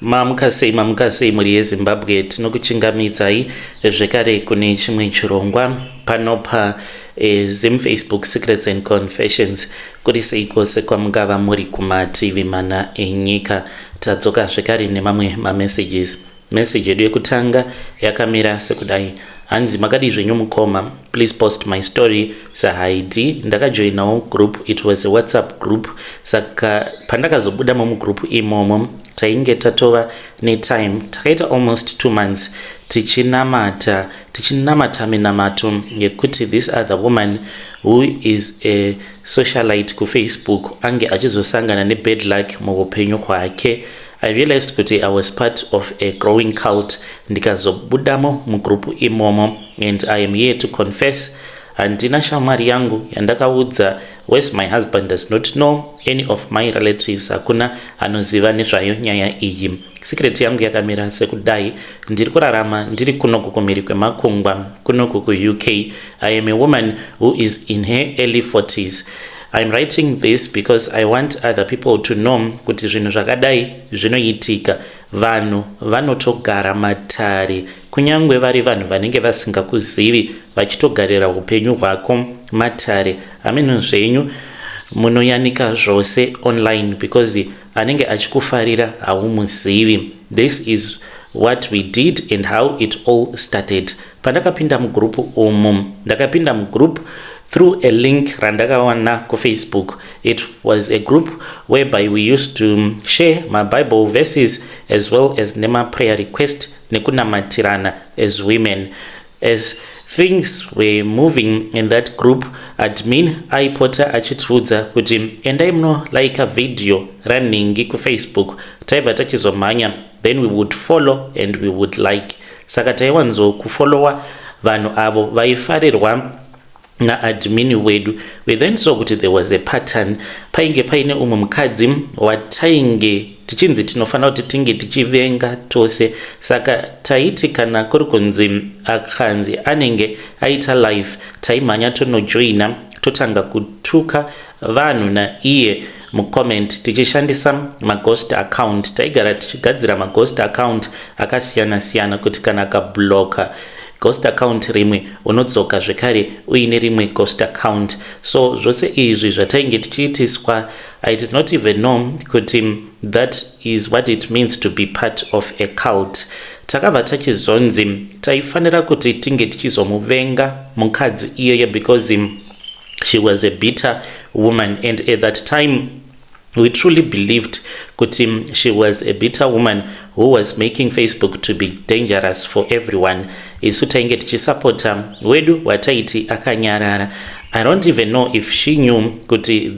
Mamukasei muri yeZimbabwe tinokuchingamidzai zvekare kune chimwe chirongwa panopa Facebook Secrets and Confessions kuri seiko sekwamungava muri kumativi mana enyika. Tadzoka zvekare nemamwe mamessages. Message yedu yekutanga yakamira sekudai: hanzi makadi zvenyu mukoma, please post my story sahaidi ndakajoinawo group. It was a WhatsApp group, saka pandakazobuda mugroup imomo tainge tatova netime takaita almost 2 months tichinamata minamato yekuti this other woman who is a socialite ku Facebook ange achizosangana ne bad luck muupenyu hwake. I realized that I was part of a growing cult ndikazobudamo mugrupu imomo, and I am here to confess. Handina shamwari yangu yandakaudza, whereas my husband does not know, any of my relatives hakuna anoziva nezvayo nyaya iyi. Secret yangu yakamira sekudai: ndiri kurarama ndiri kunoku kumiri kwemakungwa kunoku ku UK. I am a woman who is in her early 40s. I'm writing this because I want other people to know kuti zvinhu zvakadai zvinoitika. Vanhu vanotogara matare, kunyangwe vari vanhu vanenge vasingakuzivi vachitogarira upenyu hwako matare. Ameno zvenyu munoyanika zvose online because anenge achikufarira haumuzivi. This is what we did and how it all started. Pandakapinda mugrupu umu, ndakapinda mugrupu through a link randakawana ku Facebook. It was a group whereby we used to share my Bible verses as well as nema prayer request nekunamatirana as women. As things were moving in that group, admin aipota achitiudza kuti endai muno like a video running ku Facebook, taibva tachizomhanya, then we would follow and we would like. Saka taiwanzo kufollowa vanhu avo vaifarirwa na admin wedu. We then saw kuti there was a pattern. Painge paine umwe mukadzi watainge tichinzi tinofana kuti tinge tichivenga tose, saka taiti kana kuri kunzi akanzi anenge aita live taimhanya tonojoina totanga kutuka vanhu na iye mucomment tichishandisa maghost account. Taigara tichigadzira maghost account akasiyana siyana kuti kana kabloka ghost account rimwe unodzoka zvekare uine rimwe ghost account. So zvose izvi zvatainge tichiitiswa, I did not even know kuti that is what it means to be part of a cult. Takabva tachizonzi taifanira kuti tinge tichizomuvenga mukadzi iyeye because she was a bitter woman, and at that time we truly believed kuti she was a bitter woman who was making Facebook to be dangerous for everyone. Isu tainge tichisupporta wedu wataiti akanyarara. I don't even know if she knew kuti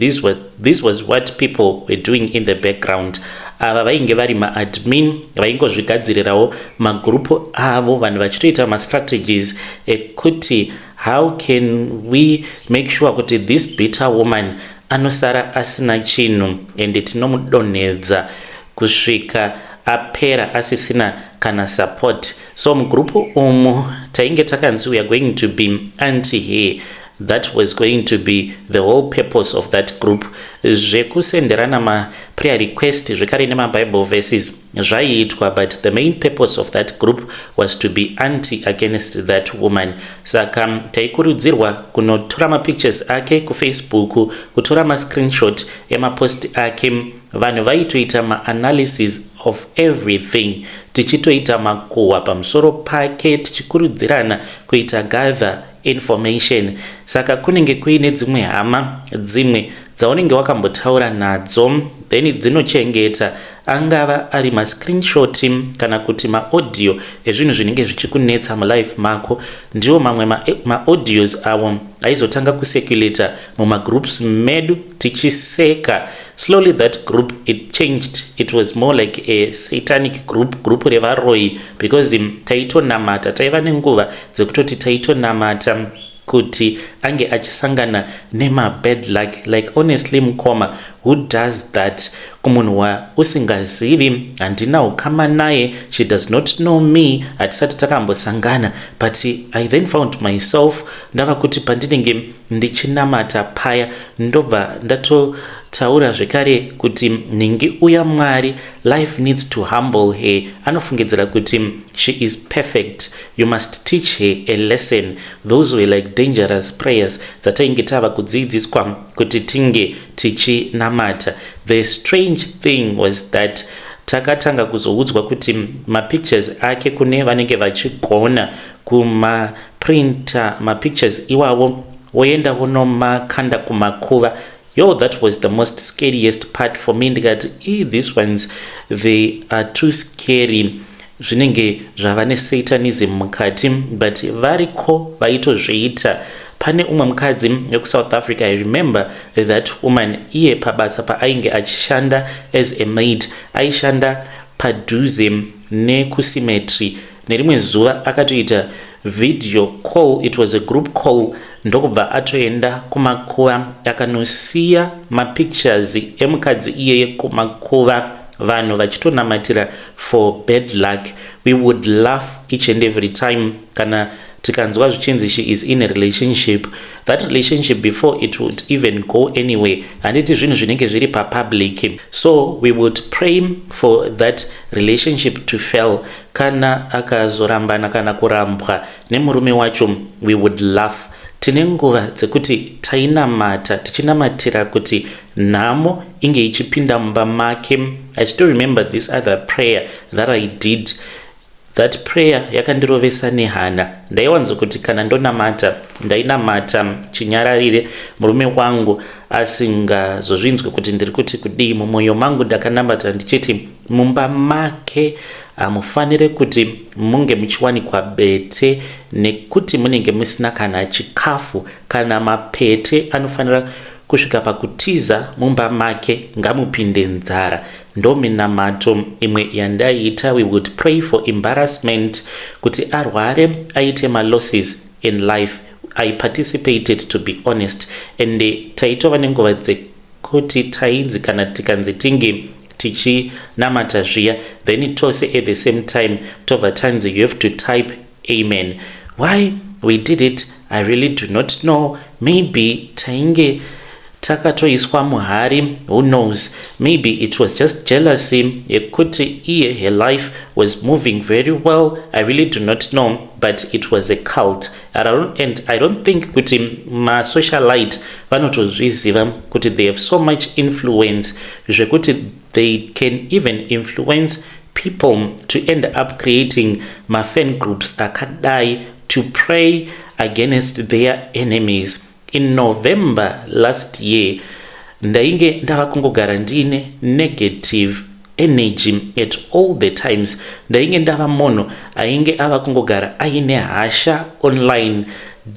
this was what people were doing in the background. Ava vainge vari maadmin vaingozvigadzirirawo magrupu avo, vanhu vachitoita mastrategies ekuti how can we make sure kuti this bitter woman anosara asina chinhu ende tinomudonhedza kusvika apera asisina kana support. So mugrupu umu tainge takanzi we are going to be anti-her. That was going to be the whole purpose of that group. Zvekusenderana ma prayer request zvekare nema Bible verses zvaiitwa, but the main purpose of that group was to be anti against that woman. Saka taikurudzirwa kunotora ma pictures ake ku Facebook, kutora ma screenshot ema post ake. Vanhu vaitoita ma analysis of everything, tichitoita makuhwa pamusoro pake, tichikurudzirana kuita gather information. Saka kunenge kuine dzimwe hama dzimwe dzaunenge wakambotaura nadzo, then dzinochengeta angava ari ma screenshot kana kuti ma audio ezvinhu zvinenge zvichikunetsa mu life mako. Ndiwo mamwe ma audios awo aizotanga kucirculate muma groups medu tichiseka. Slowly that group it changed. It was more like a satanic group revaroi, because taitonamata, taiva nenguva dzekutoti taitonamata kuti ange achisangana nema bad luck. Like honestly mukoma, who does that? Kumunhu usingazivi, handina ukama naye, she does not know me, hatisati takambosangana. But I then found myself ndava kuti pandinenge ndichinamata paya ndobva anotaura zvekare kuti ningi uya Mwari, life needs to humble her. Anofungidzira kuti she is perfect, you must teach her a lesson. Those were like dangerous prayers dzatainge tava kudzidziswa kuti tinge tichinamata. The strange thing was that takatanga kuzoudzwa kuti mapictures ake kune vanenge vachigona kumaprinta mapictures iwawo woenda wonomakanda kumakuva. Yo, that was the most scariest part for me. Ndikati, these ones, they are too scary. Zvinenge zvavane satanism mukati, but variko vaitozviita. Pane umwe mukadzi yokuSouth Africa, I remember that woman, iye pabasa paainge achishanda as a maid, aishanda padhuze nekusimetri. Nerimwe zuva akatoita video call, it was a group call, ndokubva atoenda kumakuva akanosiya mapictures emukadzi iyeye kumakuva, vanhu vachitonamatira for bad luck. We would laugh each and every time kana tikanzwa zvichinzi she is in a relationship. That relationship, before it would even go anywhere, handiti zvinhu zvinenge zviri papublic. So we would pray for that relationship to fail. Kana akazorambana kana kurambwa nemurume wacho, we would laugh. Tine nguva dzekuti tainamata tichinamatira kuti nhamo inge ichipinda mumba make. I still remember this other prayer that I did. That prayer yakandirovesa nehana. Ndaiwanzo kuti kana ndonamata, ndainamata chinyararire murume wangu asingazozvinzwe kuti ndiri kuti kudii. Mumwoyo mangu ndakanamata ndichiti mumba make amufanire kuti munge muchiwanikwa bete, nekuti munenge musina kana chikafu kana mapete anofanira kusvika pakutiza mumba make, ngamupinde nzara. Ndominamato imwe yandaiita. We would pray for embarrassment, kuti arware aite losses in life. I participated, to be honest, and taitova nenguva dzekuti tainzi kana tikanzi tinge tichinamata zviya, then tose at the same time tova tanzi you have to type amen. Why we did it, I really do not know. Maybe tainge takatoiswa muhari, who knows. Maybe it was just jealousy yekuti iye her life was moving very well. I really do not know, but it was a cult. And I don't think kuti ma socialite vanotozviziva kuti they have so much influence zvekuti they can even influence people to end up creating ma fan groups akadai to pray against their enemies. In November last year, ndainge ndava kungogara ndine negative energy at all the times. Ndainge ndava munhu ainge ava kungogara aine hasha online,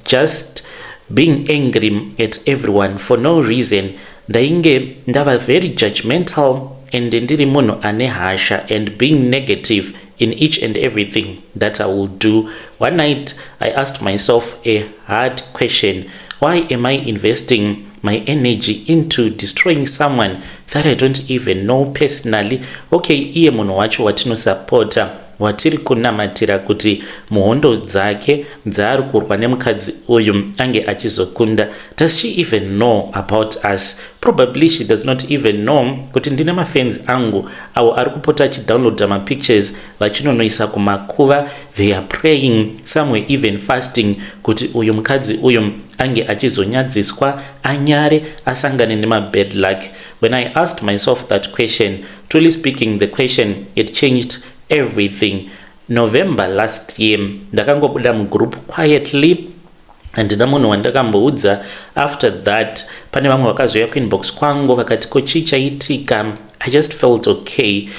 just being angry at everyone for no reason. Ndainge ndava very judgmental and ndiri munhu ane hasha and being negative in each and everything that I will do. One night I asked myself a hard question. Why am I investing my energy into destroying someone that I don't even know personally? Okay, iye munhu wacho watinosapota, watiri kunamatira kuti muhondo dzake dzaari kurwa nemukadzi uyu ange achizokunda. Does she even know about us? Probably she does not even know kuti ndine mafans angu avo ari kupota achidownloada mapictures vachinonoisa kumakuva. They are praying, somewhere even fasting, kuti uyu mukadzi uyu ange achizonyadziswa, anyare, asangane nema bad luck. When I asked myself that question, truly speaking, the question, it changed everything. November last year, ndakangobuda mugroup quietly, handina munhu wandakamboudza. After that, pane vamwe vakazoya kuinbox kwangu vakati ko chichaitika. I just felt okay.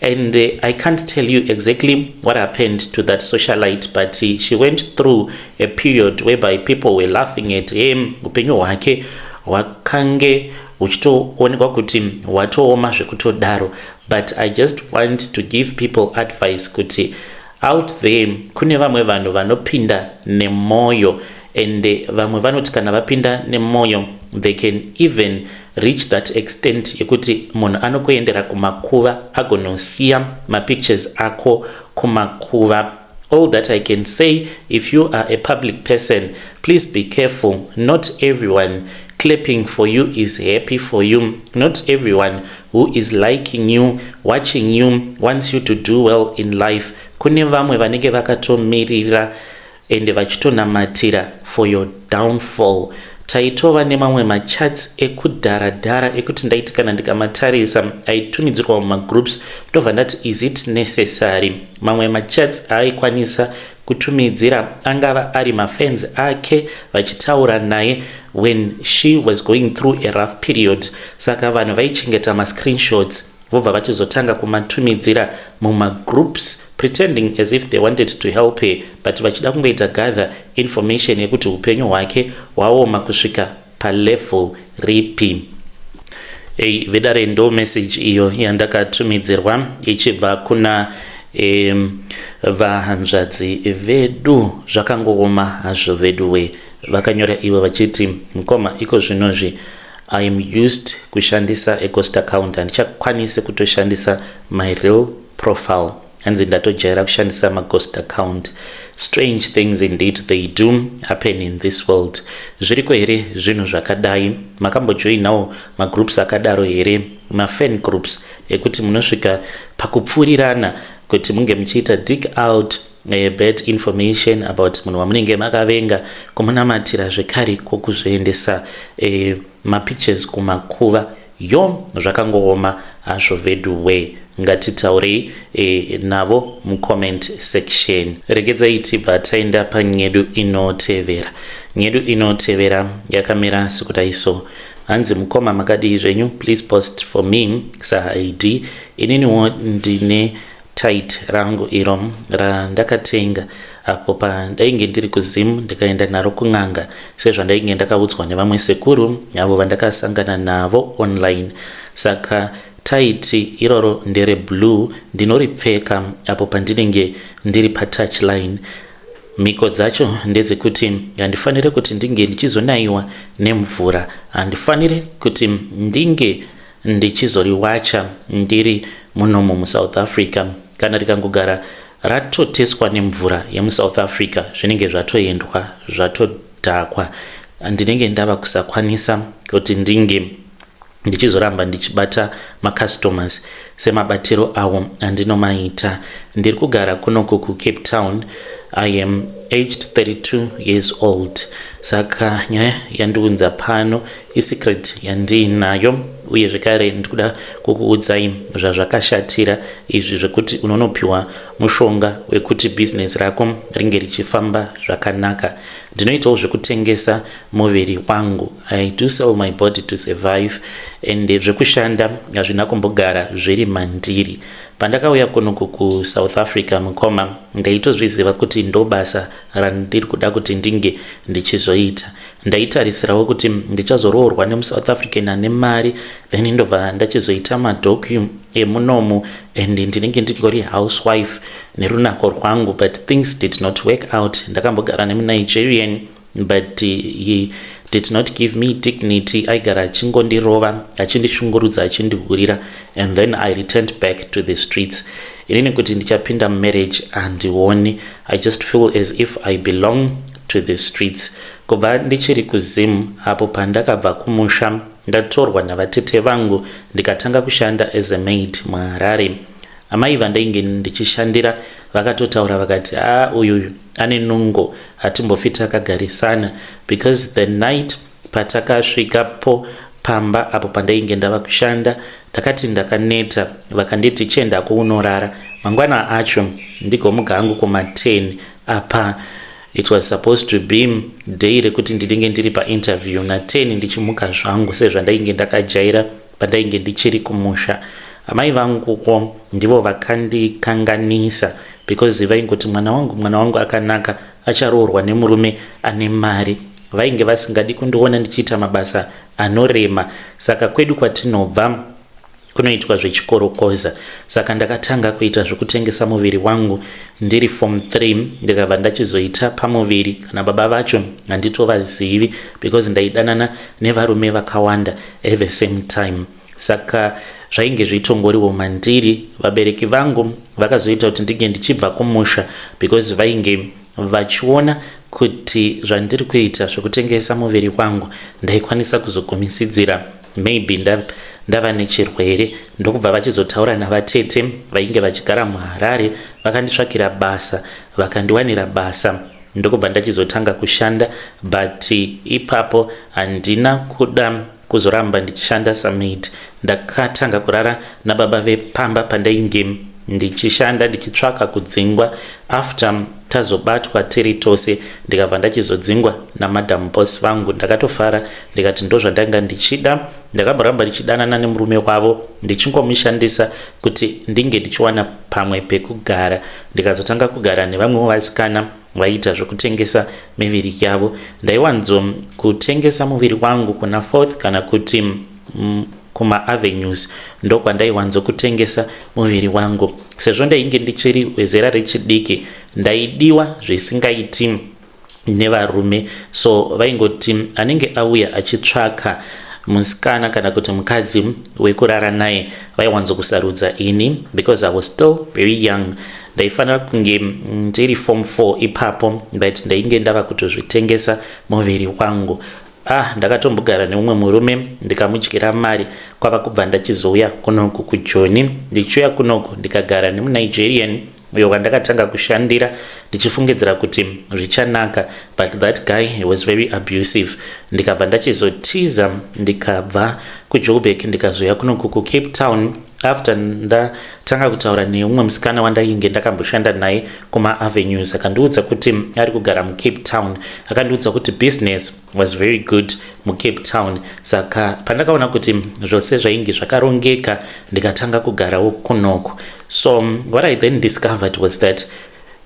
And I can't tell you exactly what happened to that socialite, but she went through a period whereby people were laughing at him. Upenyu hwake hwakange huchitoonekwa kuti hwatooma zvekutodaro. But I just want to give people advice kuti out there kune vamwe vanhu vanopinda nemoyo, and vamwe vanoti kana vapinda nemoyo they can even reach that extent yekuti munhu anokuendera kumakuva agonosiya mapictures ako kumakuva. All that I can say, if you are a public person, please be careful. Not everyone clapping for you, is happy for you. Not everyone who is liking you, watching you, wants you to do well in life. Kune vamwe vanenge vakatomirira ende vachitonamatira for your downfall. Taitova nemamwe machats ekudharadhara ekuti ndaiti kana ndikamatarisa aitumidzirwa mumagroups ndobva ndati is it necessary. Mamwe machats aikwanisa kutumidzira angava ari mafans ake vachitaura naye when she was going through a rough period. Saka vanhu vaichengeta mascreenshots vobva vachizotanga kumatumidzira mumagroups pretending as if they wanted to help her, but vachida kungoita gather information yekuti upenyu hwake hwaoma kusvika palevel ripi. Vedare ndo message iyo yandakatumidzirwa ichibva kuna vahanzvadzi vedu. Zvakangooma hazvo vedu we. Vakanyora ivo vachiti mukoma iko zvinozvi I am used kushandisa a ghost account and chakwanise kutoshandisa my real profile. Hanzi ndatojaira kushandisa ma ghost account. Strange things indeed they do happen in this world. Zviriko here zvinhu zvakadai? Makambojoinawo ma groups akadaro here, ma fan groups ekuti munosvika pakupfurirana kuti munge muchiita dig out bad information about munhu wamunenge makavenga, kumunamatira zvekare kokuzoendesa mapictures kumakuva. Yo zvakangooma hazvo vedu we. Ngatitaurei navo mucomment section. Regedzai tibva taenda panyedu inotevera. Nyedu inotevera yakamira sekudaiso. Hanzi mukoma makadii zvenyu, please post for me sa ID. Ininiwo ndine tight rangu iro randakatenga apo pandainge ndiri kuzimu ndikaenda naro kun'anga sezvandainge ndakaudzwa nevamwe sekuru avo vandakasangana navo online. Saka taiti iroro ndere blue ndinoripfeka apo pandinenge ndiri patouchline. Miko dzacho ndedzekuti handifanire kuti ndinge ndichizonaiwa nemvura, handifanire kuti ndinge ndichizoriwacha ndiri munomu muSouth Africa. Kana rikangogara ratoteswa nemvura yemuSouth Africa zvinenge zvatoendwa zvatodhakwa, ndinenge ndava kusakwanisa kuti ndinge ndichizoramba ndichibata macustomers semabatiro awo andinomaita. Ndiri kugara kunoku kuCape Town. I am aged 32 years old. Saka nyaya yandiunza pano isecret yandinayo, uye zvekare ndikuda kukuudzai zvazvakashatira izvi zvekuti unonopiwa mushonga wekuti business rako ringe richifamba zvakanaka. Ndinoitawo zvekutengesa muviri wangu. I do sell my body to survive, and zvekushanda hazvina kumbogara zviri mandiri. Pandakauya kunoku kuSouth Africa mukoma ndaitozviziva kuti ndo basa randiri kuda kuti ndinge ndichizoita. Ndaitarisirawo kuti ndichazoroorwa nemuSouth African ane mari, then ndobva ndachizoita madocu emunomu and ndinenge ndingori housewife nerunako rwangu, but things did not work out. Ndakambogara nemuNigerian but he did not give me dignity. Aigara achingondirova, achindishungurudza, achindihurira, and then I returned back to the streets. Inini kuti ndichapinda marriage andioni. I just feel as if I belong to the streets. Kubva ndichiri kuzimu apo pandakabva kumusha ndatorwa navatete vangu ndikatanga kushanda as a maid muHarare. Amai vandainge ndichishandira vakatotaura vakati uyu ane nungo, hatimbofita akagarisana, because the night patakasvikapo pamba apo pandainge ndava kushanda ndakati ndakaneta, vakanditi chenda kuunorara. Mangwana acho ndigomuka hangu kuma10 apa it was supposed to be day rekuti ndinenge ndiri painterview, na10 ndichimuka zvangu sezvandainge ndakajaira pandainge ndichiri kumusha. Amai vanguko ndivo vakandikanganisa because vaingoti mwana wangu akanaka, acharoorwa nemurume ane mari. Vainge vasingadi kundiona ndichiita mabasa anorema. Saka kwedu kwatinobva kunoitwa zvechikorokoza. Saka ndakatanga kuita zvekutengesa muviri wangu ndiri form 3 ndikabva ndachizoita pamuviri. Kana baba vacho handitovazivi because ndaidanana nevarume vakawanda at the same time. Saka zvainge zvitongoriwo mandiri. Vabereki vangu vakazoita kuti ndinge ndichibva kumusha because vainge vachiona kuti zvandiri kuita zvokutengesa muviri wangu ndaikwanisa kuzogumisidzira maybe ndava nechirwere, ndokubva vachizotaura navatete vainge vachigara muHarare vakanditsvakira basa vakandiwanira basa, ndokubva ndachizotanga kushanda. But ipapo handina kuda kuzoramba ndichishanda samaid, ndakatanga kurara nababa vepamba pandainge ndichishanda ndichitsvaka kudzingwa. After tazobatwa tiri tose ndikabva ndachizodzingwa namadam boss vangu, ndakatofara ndikati ndo zvandanga ndichida. Ndakamboramba ndichidanana nemurume wavo ndichingomushandisa kuti ndinge ndichiwana pamwe pekugara. Ndikazotanga kugara nevamwewo vasikana vaita zvokutengesa miviri yavo. Ndaiwanzo kutengesa muviri wangu kuna 4th kana kuti kuma avenues ndokwandaiwanzo kutengesa muviri wangu. Sezvo ndainge ndichiri wezera rechidiki ndaidiwa zvisingaiti nevarume, so vaingoti anenge auya achitsvaka musikana kana kuti mukadzi wekurara naye vaiwanzo kusarudza ini because I was still very young. Ndaifanira kunge ndiri form 4 ipapo, but ndainge ndava kutozvitengesa muviri wangu. Ndakatombogara neumwe murume ndikamudyira mari kwava kubva ndachizouya kunoku kuJoni. Ndichiuya kunoku ndikagara nemuNigerian uyo wandakatanga kushandira ndichifungidzira kuti zvichanaka, but that guy he was very abusive. Ndikabva ndachizotiza ndikabva kuJoburg ndikazoya kunoku kuCape Town after ndatanga kutaura neumwe musikana wandainge ndakamboshanda naye kuma avenues. Akandiudza kuti ari kugara muCape Town, akandiudza kuti business was very good muCape Town. Saka pandakaona kuti zvose zvainge zvakarongeka ndikatanga kugarawo kunoku. So what I then discovered was that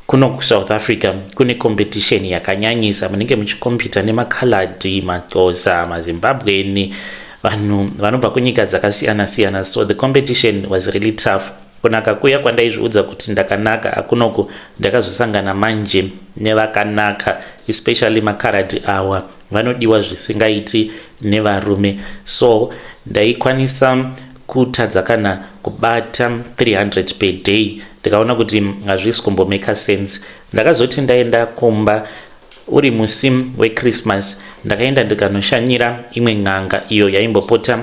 kunoku South Africa kune competition yakanyanyisa, munenge muchikompita nemaKhaladi, maXhosa, maZimbabweni, vanhu vanobva kunyika dzakasiyana siyana. So the competition was really tough. Kunaka kuya kwandaizviudza kuti ndakanaka akunoku ndakazosangana manje nevakanaka, especially maKhaladi awa vanodiwa zvisingaiti nevarume. So ndaikwanisa kutadza kana kubata 300 per day. Ndikaona kuti hazvisi kumbomeka sense. Ndakazoti ndaenda kumba uri musi weChristmas ndakaenda ndikanoshanyira imwe n'anga iyo yaimbopota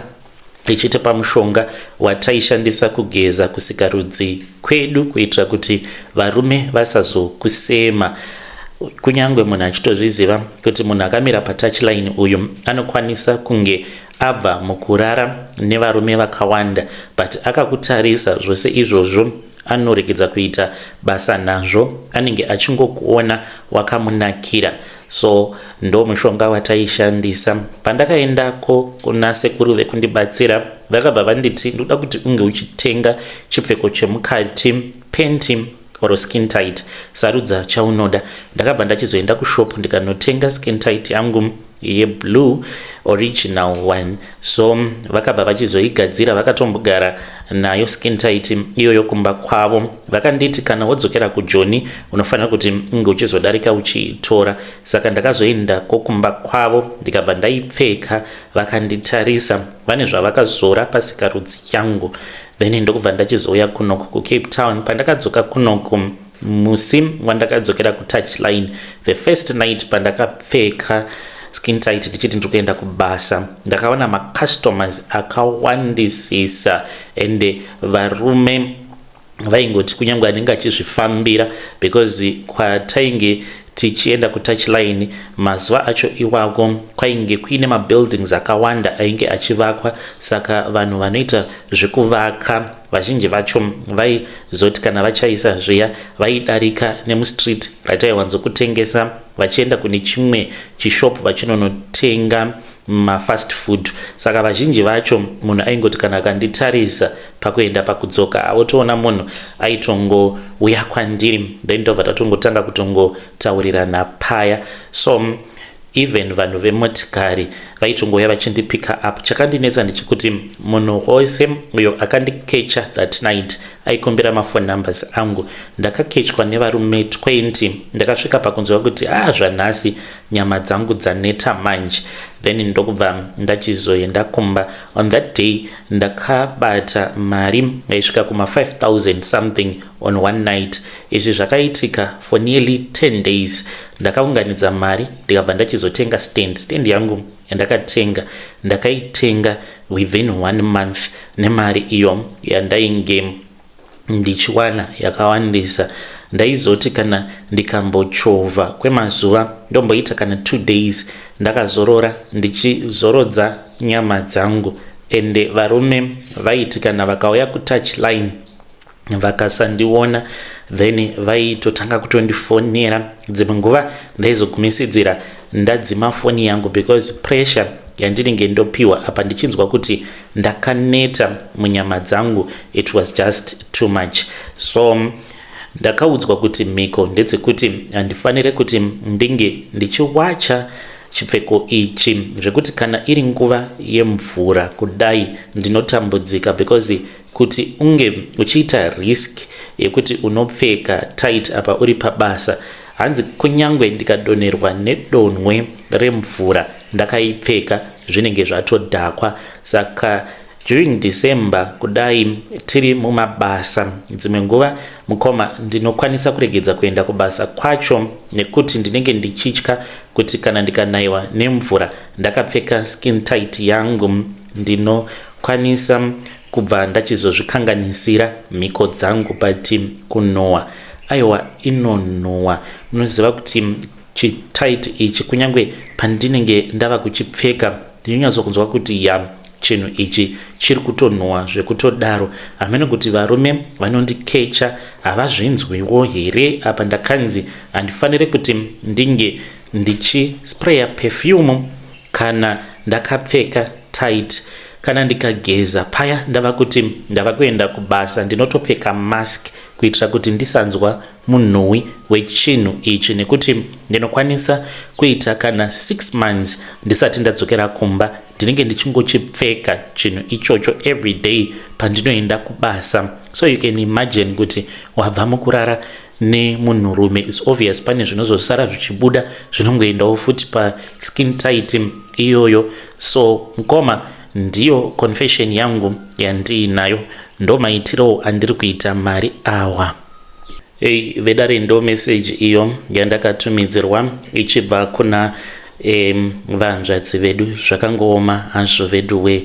ichitipa mushonga wataishandisa kugeza kusikarudzi kwedu kuitira kuti varume vasazokusema. Kunyangwe munhu achitozviziva kuti munhu akamira patouchline uyu anokwanisa kunge abva mukurara nevarume vakawanda, but akakutarisa zvose izvozvo anoregedza kuita basa nazvo, anenge achingokuona wakamunakira. So ndo mushonga wataishandisa. Pandakaendako kuna sekuru vekundibatsira vakabva vanditi ndoda kuti unge uchitenga chipfeko chemukati, penti or skin tight, sarudza chaunoda. Ndakabva ndachizoenda kushop ndikanotenga skin tight yangu yeblue original one. So vakabva vachizoigadzira, vakatombogara nayo skin tight iyoyo kumba kwavo. Vakanditi kana wodzokera kuJoni unofanira kuti unge uchizodarika uchiitora. Saka ndakazoenda kumba kwavo ndikabva ndaipfeka, vakanditarisa, vane zvavakazora pasikarudzi yangu. Then ndokubva ndachizouya kunoku kuCape Town. Pandakadzoka kunoku musi wandakadzokera kutouchline, the first night pandakapfeka skin tight ndichiti ndikuenda kubasa, ndakaona macustomers akawandisisa ende varume vaingoti kunyangwe anenge achizvifambira because kwatainge tichienda kutouchline mazuva acho iwako kwainge kuine mabuildings akawanda ainge achivakwa. Saka vanhu vanoita zvekuvaka vazhinji vacho vaizoti kana vachaisa zviya vaidarika nemustreet rataiwanzo kutengesa vachienda kune chimwe chishop vachinonotenga mafast food. Saka vazhinji vacho munhu aingoti kana akanditarisa pakuenda pakudzoka otoona munhu aitongouya kwandiri, then ndobva tatongotanga kutongotaurirana paya. So even vanhu vemotikari vaitongouya vachindipika up. Chakandinetsa ndechikuti munhu wose uyo akandikecha that night aikumbira mafone numbers angu. Ndakakechwa nevarume 20 ndakasvika pakunzwa kuti zvanhasi nyama dzangu dzaneta manje. Then ndokubva ndachizoenda kumba. On that day ndakabata mari yaisvika kuma 5,000 something on one night. Izvi zvakaitika for nearly 10 days. Ndakaunganidza mari ndikabva ndachizotenga stand yangu ndakaitenga within 1 month nemari iyo yandainge ndichiwana yakawandisa. Ndaizoti kana ndikambochovha kwemazuva ndomboita kana 2 days ndakazorora ndichizorodza nyama dzangu. Ende varume vaiti kana vakauya kutouchline vakasandiona then vaitotanga kutondifonera. Dzimwe nguva ndaizogumisidzira ndadzima foni yangu because pressure yandinenge ndopiwa apa ndichinzwa kuti ndakaneta munyama dzangu, it was just too much. So ndakaudzwa kuti mhiko ndedzekuti handifanire kuti ndinge ndichiwacha chipfeko ichi zvekuti kana iri nguva yemvura kudai ndinotambudzika because kuti unge uchiita risk yekuti unopfeka tight apa uri pabasa, hanzi kunyangwe ndikadonerwa nedonwe remvura ndakaipfeka zvinenge zvatodhakwa. Saka during December kudai tiri mumabasa, dzimwe nguva mukoma ndinokwanisa kuregedza kuenda kubasa kwacho nekuti ndinenge ndichitya kuti kana ndikanaiwa nemvura ndakapfeka skin tight yangu ndinokwanisa kubva ndachizozvikanganisira mhiko dzangu. But kunowa aiwa inonowa. Munoziva kuti chitight ichi kunyangwe pandinenge ndava kuchipfeka ndinonyatsokunzwa kuti chinhu ichi chiri kutonhowa zvekutodaro. Hamene kuti varume vanondikecha havazvinzwiwo here apa ndakanzi handifanire kuti ndinge ndichispraya perfume kana ndakapfeka tight. Kana ndikageza paya ndava kuti ndava kuenda kubasa ndinotopfeka mask kuitira kuti ndisanzwa munhuwi wechinhu ichi, nekuti ndinokwanisa kuita kana 6 months ndisati ndadzokera kumba ndinenge ndichingochipfeka chinhu ichocho every day pandinoenda kubasa. So you can imagine kuti wabva mukurara nemunhurume, it's obvious pane zvinozosara zvichibuda zvinongoendawo futi pa skin tight iyoyo. So mukoma ndiyo confession yangu yandiinayo, ndo maitiro andiri kuita mari awa. Vedare ndo message iyo yandakatumidzirwa ichibva kuna vanzvadzi vedu. Zvakangooma hazvo vedu we.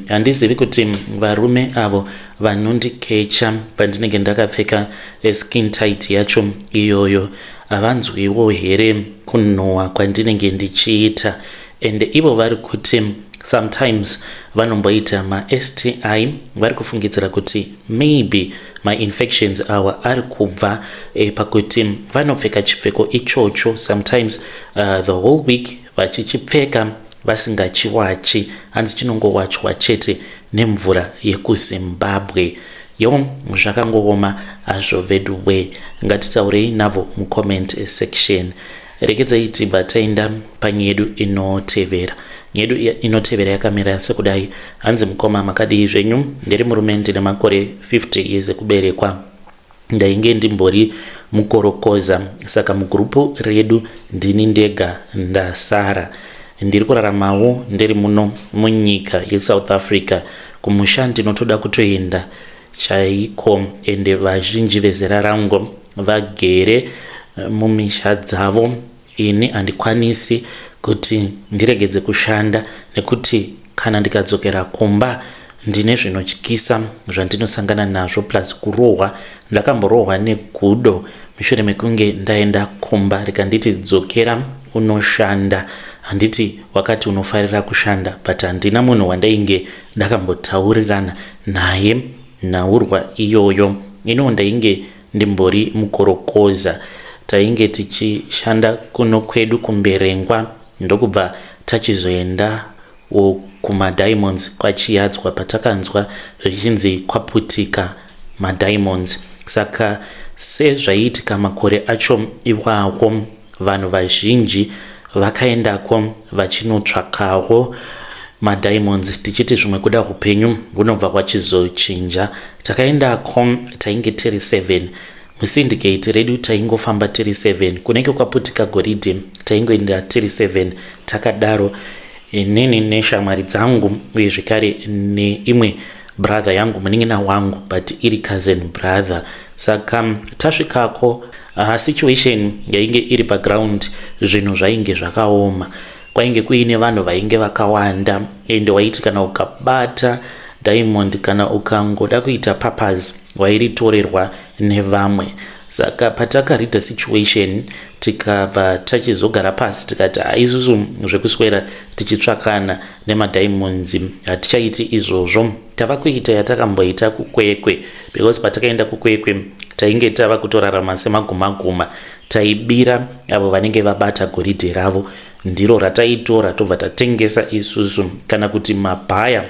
Handizivi kuti varume avo vanondikecha pandinenge ndakapfeka skin tight yacho iyoyo havanzwiwo here kunhowa kwandinenge ndichiita. And ivo vari kuti sometimes vanomboita ma-STI vari kufungidzira kuti maybe ma-infections awa ari kubva pakuti vanopfeka chipfeko ichocho sometimes the whole week vachichipfeka vasingachiwachi, hanzi chinongowachwa chete nemvura yekuZimbabwe. Zvakangooma hazvo vedu we. Ngatitaurei navo mucomment section. Regedzai tibva taenda panyedu inotevera. Nyedu inotevera yakamira sekudai. Hanzi mukoma makadii zvenyu? Ndiri murume ndine makore 50 years ekuberekwa. Ndainge ndimbori mukorokoza, saka mugrupu redu ndini ndega ndasara. Ndiri kuraramawo ndiri muno munyika yeSouth Africa. Kumusha ndinotoda kutoenda chaiko, ende vazhinji vezera rangu vagere mumisha dzavo. Ini handikwanisi kuti ndiregedze kushanda nekuti kana ndikadzokera kumba ndine zvinotyisa zvandinosangana nazvo plus kurohwa. Ndakamborohwa negudo mushure mekunge ndaenda kumba rikanditi dzokera unoshanda. Handiti wakati unofarira kushanda, but handina munhu wandainge ndakambotaurirana naye nhaurwa iyoyo. Ino ndainge ndimbori mukorokoza, tainge tichishanda kuno kwedu kumberengwa ndokubva tachizoenda kumadiamonds kwa Chiyadzwa patakanzwa zvichinzi kwaputika madiamonds. Saka sezvaiitika makore acho iwawo vanhu vazhinji vakaendako vachinotsvakawo madiamonds tichiti zvimwe kuda upenyu hunobva kwachizochinja. Takaendako tainge tiri 7 musyndicate redu, taingofamba tiri 7 kunenge kwaputika goridhe taingoenda tiri 7 takadaro. Inini neshamwari dzangu uye zvekare neimwe brother yangu munin'ina wangu but iri cousin brother. Saka tasvikako situation yainge iri paground, zvinhu zvainge zvakaoma, kwainge kuine vanhu vainge vakawanda, ende waiti kana ukabata diamond kana ukangoda kuita purpose wairitorerwa nevamwe. Saka patakaread situation tikabva tachizogara pasi tikati isusu zvekuswera tichitsvakana nemadiamonds hatichaiti izvozvo. Tava kuita yatakamboita kukwekwe, because patakaenda kukwekwe tainge tava kutorarama semaguma-guma, taibira avo vanenge vabata goridhe ravo, ndiro rataitora tobva tatengesa isusu, kana kuti mabhaya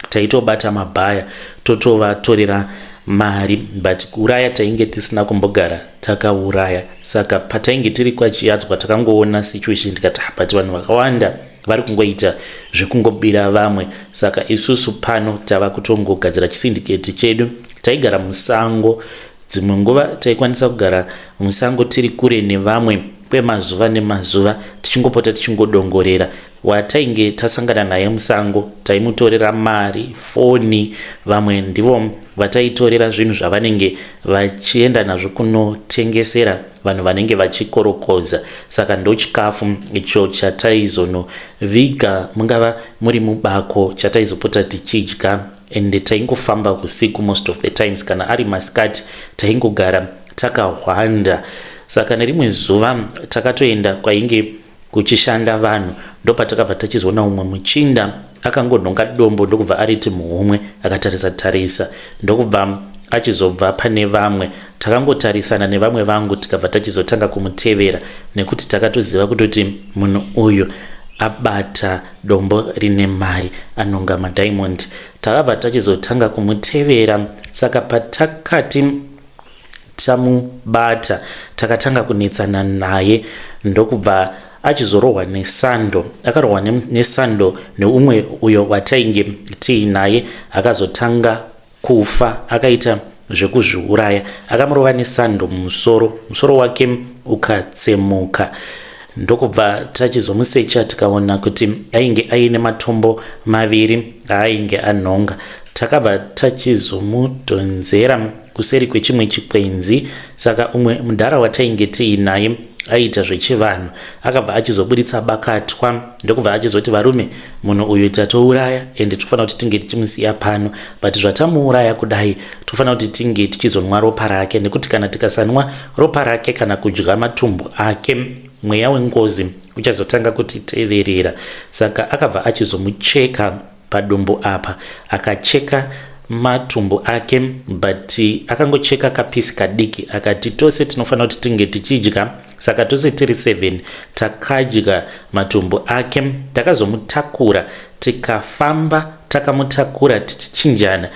taitobata mabhaya totovatorera mari, but kuuraya tainge tisina kumbogara takauraya. Saka patainge tiri kwaChiyadzwa takangoona situation tikati but vanhu vakawanda vari kungoita zvekungobira vamwe. Saka isusu pano tava kutongogadzira chisyndicate chedu. Taigara musango, dzimwe nguva taikwanisa kugara musango tiri kure nevamwe kwemazuva nemazuva, tichingopota tichingodongorera. Watainge tasangana naye musango taimutorera mari, foni, vamwe ndivo vataitorera zvinhu zvavanenge vachienda nazvo kunotengesera vanhu vanenge vachikorokoza. Saka ndo chikafu icho chataizonoviga, mungava muri mubako, chataizopota tichidya, ende taingofamba usiku most of the times. Kana ari masikati taingogara takahwanda. Saka nerimwe zuva takatoenda kwainge kuchishanda vanhu, ndopatakabva tachizoona umwe muchinda akangonhonga dombo ndokubva ariti muhomwe akatarisa, ndokubva achizobva pane vamwe. Takangotarisana nevamwe vangu tikabva tachizotanga kumutevera, nekuti takatoziva kutoti munhu uyu abata dombo rine mari, anonga madiamond. Takabva tachizotanga kumutevera. Saka patakati tamubata takatanga kunetsana naye, ndokubva achizorohwa nesando. Akarohwa nesando neumwe uyo watainge tiinaye, akazotanga kufa, akaita zvekuzviuraya. Akamurova nesando musoro wake ukatsemuka. Ndokubva tachizomusecha tikaona kuti ainge aine matombo maviri ainge anhonga. Takabva tachizomudhonzera kuseri kwechimwe chikwenzi. Saka umwe mudhara watainge tiinaye aita zvechivanhu, akabva achizoburitsa bakatwa, ndokubva achizoti varume, munhu uyu tatouraya ende tofanira kuti tinge tichimusiya pano, but zvatamuuraya kudai tofanira kuti tinge tichizonwa ropa rake, nekuti kana tikasanwa ropa rake kana kudya matumbu ake, mweya wengozi uchazotanga kutiteverera. Saka akabva achizomucheka padombo apa, akacheka matumbu ake, but akangocheka kapisi kadiki, akati tose tinofanira kuti tinge tichidya. Saka tose tiri 7 takadya matumbu ake. Takazomutakura tikafamba, takamutakura tichichinjana,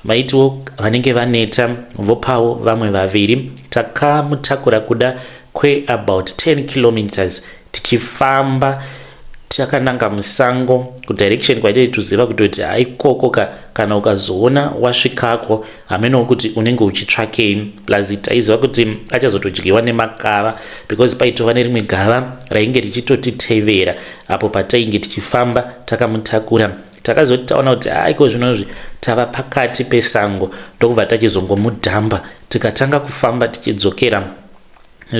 maitiwo vanenge vaneta vopawo vamwe vaviri. Takamutakura kuda kwe about 10 kilometers tichifamba takananga musango kudirection kwaitei tuziva kutoti haikoko kana ukazoona wasvikako hameno kuti unenge uchitsvakei. Plus taiziva kuti achazotodyiwa nemakava, because paitova nerimwe gava rainge richitotitevera apo patainge tichifamba takamutakura. Takazoti taona kuti aiko zvinozvi tava pakati pesango, ndokubva tachizongomudhamba tikatanga kufamba tichidzokera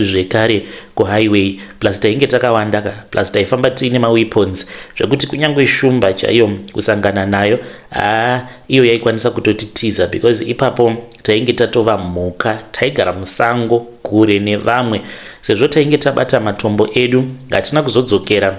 zvekare kuhighway. Plus tainge takawanda, plus taifamba tiine maweapons zvekuti kunyange shumba chaiyo kusangana nayo iyo yaikwanisa kutotitiza, because ipapo tainge tatova mhuka, taigara musango kure nevamwe. Sezvo tainge tabata matombo edu, hatina kuzodzokera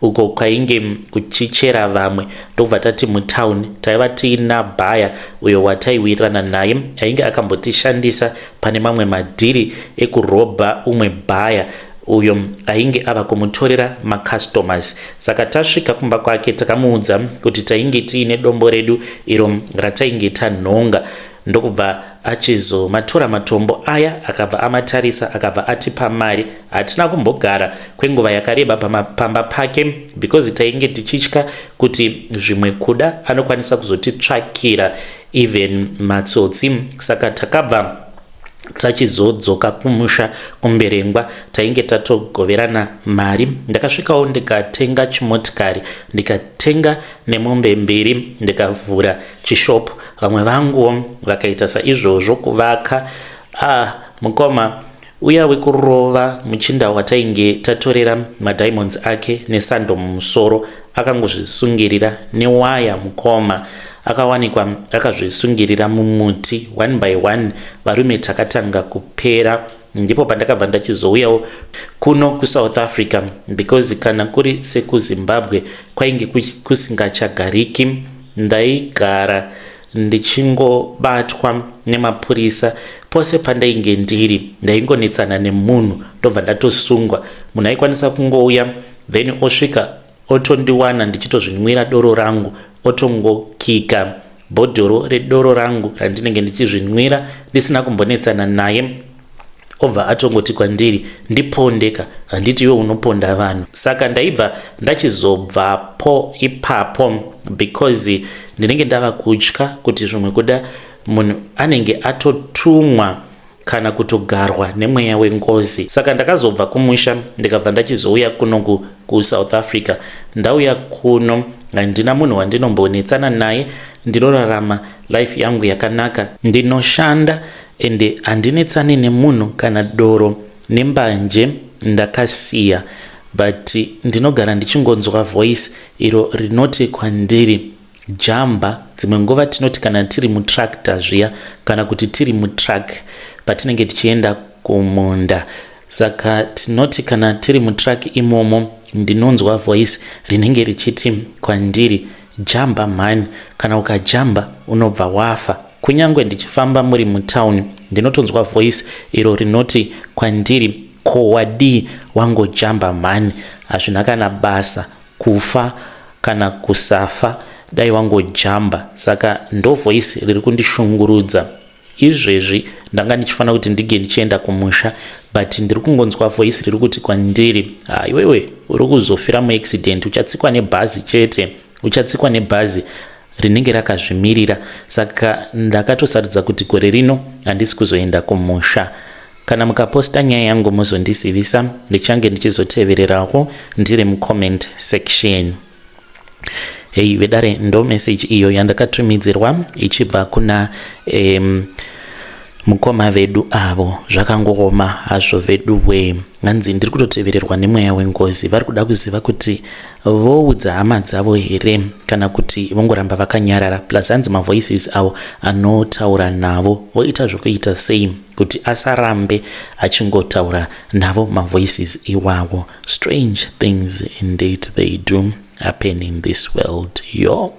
uko kwainge kuchichera vamwe, ndokubva tati mutauni taiva tiina bhaya uyo wataiwirirana naye ainge akambotishandisa pane mamwe madhiri ekurobha umwe bhaya uyo ainge ava kumutorera macustomers. Saka tasvika kumba kwake takamuudza kuti tainge tiine dombo redu iro ratainge tanhonga, ndokubva achizomatora matombo aya akabva amatarisa akabva atipa mari. Hatina kumbogara kwenguva yakareba pamba pake because tainge tichitya kuti zvimwe kuda anokwanisa kuzotitsvakira even matsotsi. Saka takabva tachizodzoka kumusha kumberengwa tainge tatogoverana mari. Ndakasvikawo ndikatenga chimotikari, ndikatenga nemombe mbiri, ndikavhura chishopu. Vamwe vangu vakaita saizvozvo kuvaka. Mukoma uya wekurova muchinda watainge tatorera madiamonds ake nesando mumusoro akangozvisungirira newaya. Mukoma akawanikwa akazvisungirira mumuti one by one. Varume takatanga kupera. Ndipo pandakabva ndachizouyawo kuno kuSouth Africa because kana kuri sekuZimbabwe kwainge kusingachagariki. Ndaigara ndichingobatwa nemapurisa pose pandainge ndiri. Ndaingonetsana nemunhu ndobva ndatosungwa. Munhu aikwanisa kungouya then osvika otondiwana ndichitozvinwira doro rangu, otongokika bhodhoro redoro rangu randinenge ndichizvinwira ndisina kumbonetsana naye, obva atongoti kwandiri ndipondeka, handiti iwe unoponda vanhu. Saka ndaibva ndachizobvapo ipapo because ndinenge ndava kutya kuti zvimwe kuda munhu anenge atotumwa kana kutogarwa nemweya wengozi. Saka ndakazobva kumusha ndikabva ndachizouya kuno kuSouth Africa. Ndauya kuno handina munhu wandinombonetsana naye, ndinorarama life yangu yakanaka, ndinoshanda ende handinetsani nemunhu kana doro nembanje ndakasiya. But ndinogara ndichingonzwa voice iro rinoti kwandiri jamba. Dzimwe nguva tinoti kana tiri mutractor zviya kana kuti tiri mutruck patinenge tichienda kumunda. Saka tinoti kana tiri mutruck imomo ndinonzwa voice rinenge richiti kwandiri jamba man, kana ukajamba unobva wafa. Kunyangwe ndichifamba muri mutauni ndinotonzwa voice iro rinoti kwandiri kowadi wango jamba man, hazvina kana basa kufa kana kusafa, dai wango jamba. Saka ndo voice riri kundishungurudza. Izvezvi ndanga ndichifanira kuti ndige ndichienda kumusha, but ndiri kungonzwa voice riri kuti kwandiri iwewe uri kuzofira muaccident, uchatsikwa nebhazi chete, uchatsikwa nebhazi rinenge rakazvimirira. Saka ndakatosarudza kuti gore rino handisi kuzoenda kumusha. Kana mukaposta nyaya yangu muzondizivisa, ndichange ndichizotevererawo ndiri mucomment section. Hey vedare, ndo message iyo yandakatumidzirwa ichibva kuna mukoma vedu avo. Zvakangoma hazvo vedu we, nganzi ndiri kutotevererwa nemweya wengozi. Vari kuda kuziva kuti voudza hama dzavo here kana kuti vongoramba vakanyarara. Plus hanzi mavoices avo anotaura navo voita zvokuita sei kuti asarambe achingotaura navo mavoices iwavo. Strange things indeed they do happen in this world, yo.